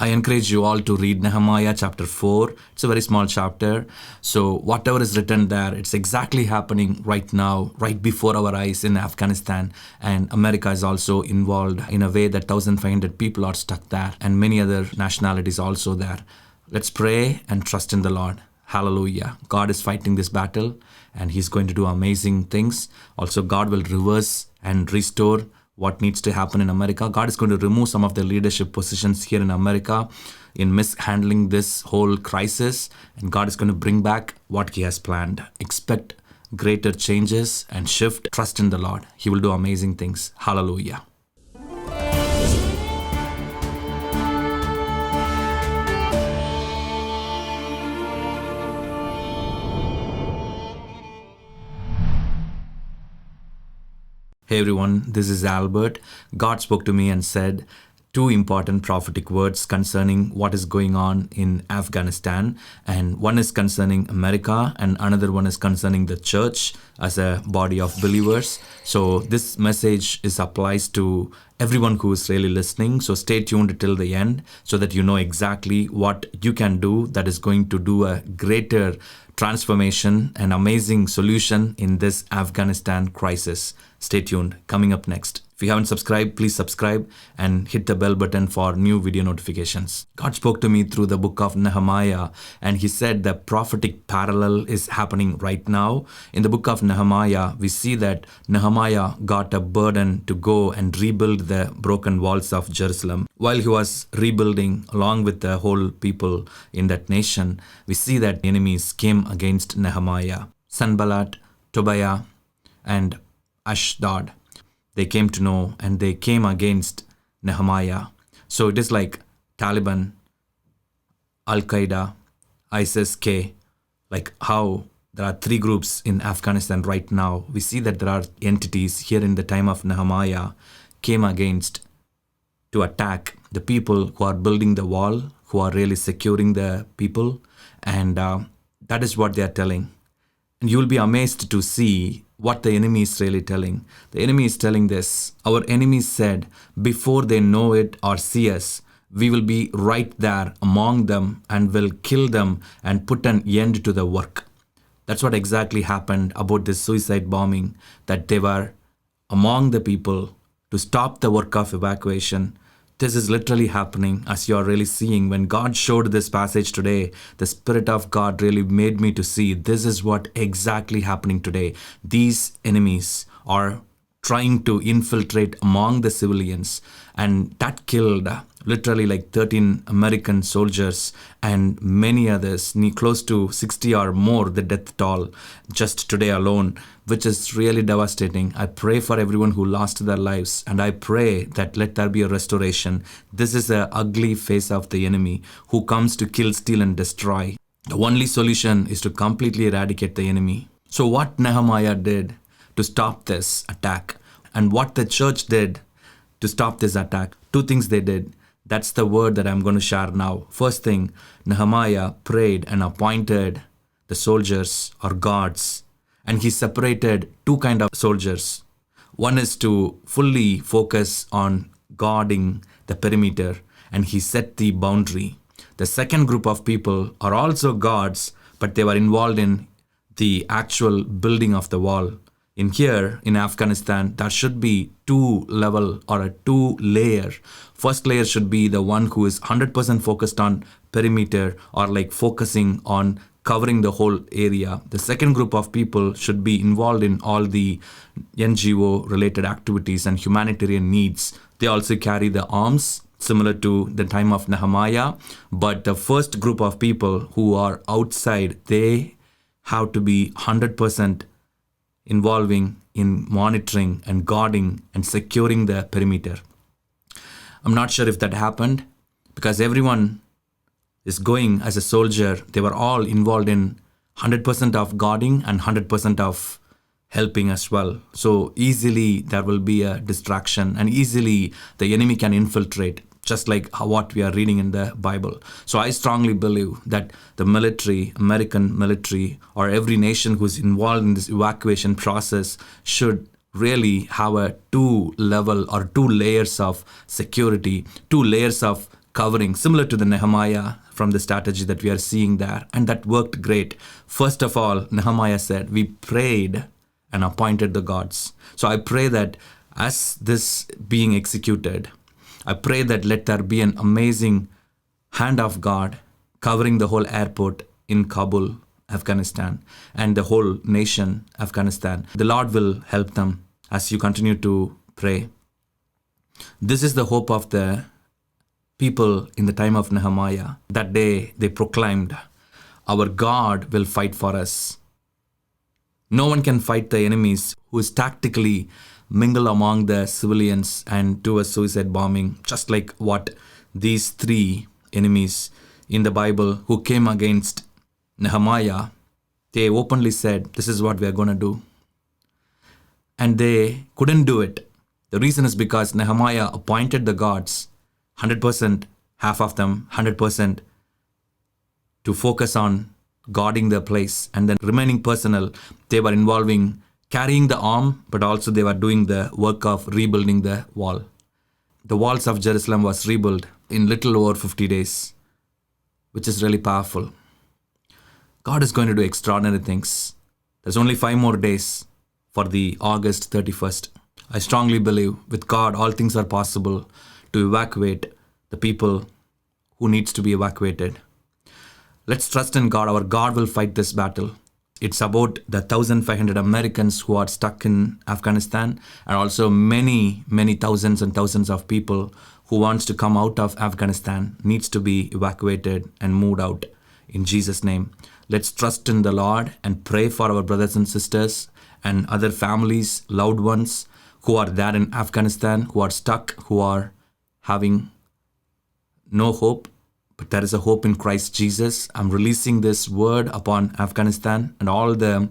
I encourage you all to read Nehemiah chapter 4. It's a very small chapter. So whatever is written there, it's exactly happening right now, right before our eyes in Afghanistan. And America is also involved in a way that 1,500 people are stuck there and many other nationalities also there. Let's pray and trust in the Lord. Hallelujah. God is fighting this battle and He's going to do amazing things. Also, God will reverse and restore what needs to happen in America. God is going to remove some of the leadership positions here in America in mishandling this whole crisis. And God is going to bring back what He has planned. Expect greater changes and shift. Trust in the Lord. He will do amazing things. Hallelujah. Hey everyone, this is Albert. God spoke to me and said two important prophetic words concerning what is going on in Afghanistan. And one is concerning America and another one is concerning the church as a body of believers. So this message applies to everyone who is really listening. So stay tuned till the end so that you know exactly what you can do that is going to do a greater transformation and amazing solution in this Afghanistan crisis. Stay tuned. Coming up next. If you haven't subscribed, please subscribe and hit the bell button for new video notifications. God spoke to me through the book of Nehemiah and He said the prophetic parallel is happening right now. In the book of Nehemiah, we see that Nehemiah got a burden to go and rebuild the broken walls of Jerusalem. While he was rebuilding along with the whole people in that nation, we see that enemies came against Nehemiah. Sanballat, Tobiah, and Ashdod. They came to know and they came against Nehemiah. So it is like Taliban, Al-Qaeda, ISIS-K, like how there are three groups in Afghanistan right now. We see that there are entities here in the time of Nehemiah came against to attack the people who are building the wall, who are really securing the people. And that is what they are telling. And you will be amazed to see what the enemy is really telling. The enemy is telling this. Our enemies said, before they know it or see us, we will be right there among them and will kill them and put an end to the work. That's what exactly happened about this suicide bombing, that they were among the people to stop the work of evacuation. This is literally happening as you are really seeing. When God showed this passage today, the Spirit of God really made me to see this is what exactly happening today. These enemies are trying to infiltrate among the civilians, and that killed literally like 13 American soldiers and many others, close to 60 or more, the death toll just today alone, which is really devastating. I pray for everyone who lost their lives, and I pray that let there be a restoration. This is the ugly face of the enemy who comes to kill, steal, and destroy. The only solution is to completely eradicate the enemy. So what Nehemiah did to stop this attack and what the church did to stop this attack, two things they did. That's the word that I'm going to share now. First thing, Nehemiah prayed and appointed the soldiers or guards, and he separated two kind of soldiers. One is to fully focus on guarding the perimeter, and he set the boundary. The second group of people are also guards, but they were involved in the actual building of the wall. In here, in Afghanistan, there should be two level or a two layer. First layer should be the one who is 100% focused on perimeter or like focusing on covering the whole area. The second group of people should be involved in all the NGO related activities and humanitarian needs. They also carry the arms similar to the time of Nehemiah. But the first group of people who are outside, they have to be 100% involving in monitoring and guarding and securing the perimeter. I'm not sure if that happened because everyone is going as a soldier. They were all involved in 100% of guarding and 100% of helping as well. So easily there will be a distraction and easily the enemy can infiltrate, just like what we are reading in the Bible. So I strongly believe that the military, American military, or every nation who's involved in this evacuation process should really have a two level or two layers of security, two layers of covering, similar to the Nehemiah from the strategy that we are seeing there. And that worked great. First of all, Nehemiah said, we prayed and appointed the gods. So I pray that as this being executed, I pray that let there be an amazing hand of God covering the whole airport in Kabul, Afghanistan, and the whole nation, Afghanistan. The Lord will help them as you continue to pray. This is the hope of the people in the time of Nehemiah. That day they proclaimed, our God will fight for us. No one can fight the enemies who is tactically mingle among the civilians and do a suicide bombing, just like what these three enemies in the Bible who came against Nehemiah, they openly said, this is what we are going to do. And they couldn't do it. The reason is because Nehemiah appointed the gods, 100%, half of them, 100%, to focus on guarding the place. And then remaining personnel, they were involving carrying the arm, but also they were doing the work of rebuilding the wall. The walls of Jerusalem was rebuilt in little over 50 days, which is really powerful. God is going to do extraordinary things. There's only 5 more days for the August 31st. I strongly believe with God, all things are possible to evacuate the people who needs to be evacuated. Let's trust in God. Our God will fight this battle. It's about the 1,500 Americans who are stuck in Afghanistan, and also many, many thousands and thousands of people who wants to come out of Afghanistan needs to be evacuated and moved out in Jesus' name. Let's trust in the Lord and pray for our brothers and sisters and other families, loved ones who are there in Afghanistan, who are stuck, who are having no hope. But there is a hope in Christ Jesus. I'm releasing this word upon Afghanistan and all the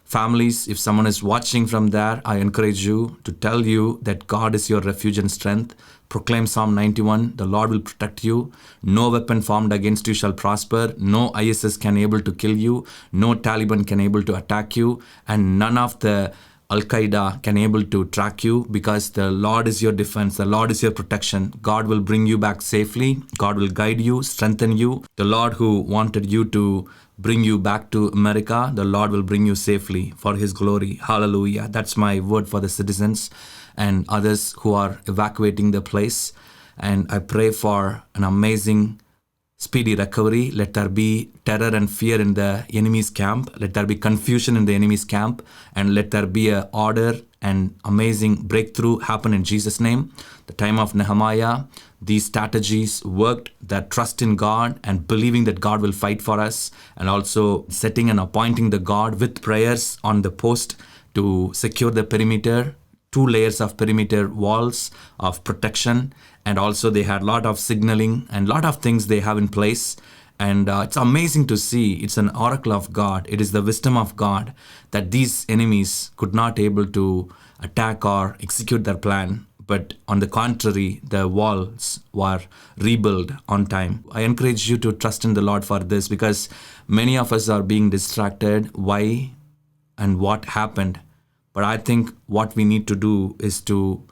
families. If someone is watching from there, I encourage you to tell you that God is your refuge and strength. Proclaim Psalm 91, the Lord will protect you. No weapon formed against you shall prosper. No ISIS can able to kill you. No Taliban can able to attack you. And none of the Al-Qaeda can able to track you, because the Lord is your defense. The Lord is your protection. God will bring you back safely. God will guide you, strengthen you. The Lord who wanted you to bring you back to America, the Lord will bring you safely for His glory. Hallelujah. That's my word for the citizens and others who are evacuating the place. And I pray for an amazing speedy recovery. Let there be terror and fear in the enemy's camp. Let there be confusion in the enemy's camp. And let there be a order and amazing breakthrough happen in Jesus' name. The time of Nehemiah, these strategies worked, that trust in God and believing that God will fight for us, and also setting and appointing the God with prayers on the post to secure the perimeter, 2 layers of perimeter walls of protection. And also they had a lot of signaling and a lot of things they have in place. And it's amazing to see. It's an oracle of God. It is the wisdom of God that these enemies could not able to attack or execute their plan. But on the contrary, the walls were rebuilt on time. I encourage you to trust in the Lord for this, because many of us are being distracted. Why and what happened? But I think what we need to do is to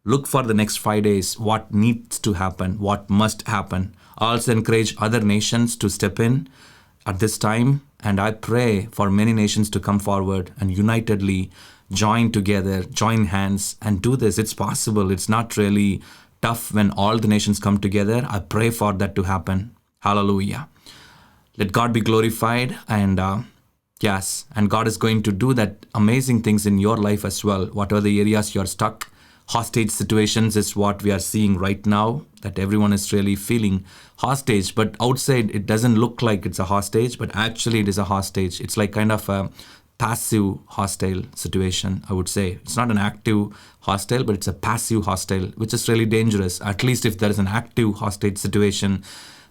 look for the next 5 days, what needs to happen, what must happen. I also encourage other nations to step in at this time. And I pray for many nations to come forward and unitedly join together, join hands and do this. It's possible. It's not really tough when all the nations come together. I pray for that to happen. Hallelujah. Let God be glorified. And yes, and God is going to do that amazing things in your life as well. Whatever the areas you're stuck, hostage situations is what we are seeing right now, that everyone is really feeling hostage. But outside, it doesn't look like it's a hostage, but actually it is a hostage. It's like kind of a passive hostile situation, I would say. It's not an active hostile, but it's a passive hostile, which is really dangerous. At least if there is an active hostage situation,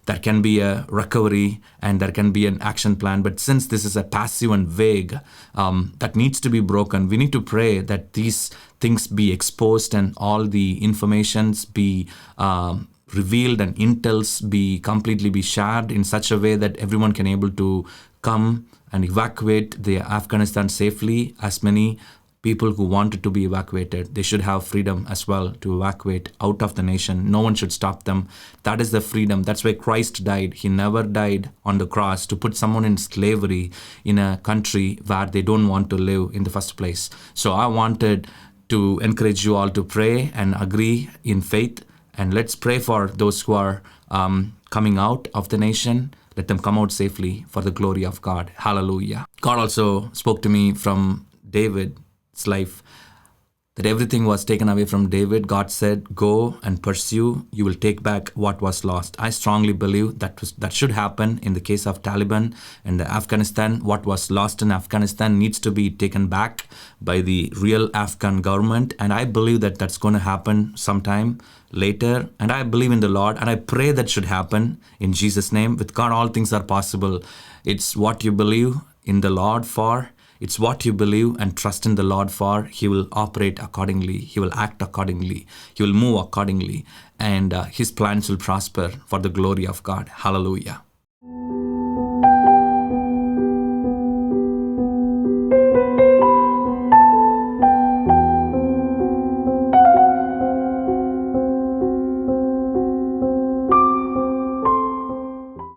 there can be a recovery and there can be an action plan. But since this is a passive and vague, that needs to be broken. We need to pray that these things be exposed and all the informations be revealed and intels be completely be shared in such a way that everyone can able to come and evacuate the Afghanistan safely. As many people who wanted to be evacuated, they should have freedom as well to evacuate out of the nation. No one should stop them. That is the freedom. That's why Christ died. He never died on the cross to put someone in slavery in a country where they don't want to live in the first place. So I wanted to encourage you all to pray and agree in faith. And let's pray for those who are coming out of the nation. Let them come out safely for the glory of God. Hallelujah. God also spoke to me from David's life that everything was taken away from David. God said, go and pursue. You will take back what was lost. I strongly believe that should happen in the case of Taliban and Afghanistan. What was lost in Afghanistan needs to be taken back by the real Afghan government. And I believe that that's going to happen sometime later. And I believe in the Lord. And I pray that should happen in Jesus' name. With God, all things are possible. It's what you believe in the Lord for. It's what you believe and trust in the Lord for. He will operate accordingly. He will act accordingly. He will move accordingly. And His plans will prosper for the glory of God. Hallelujah.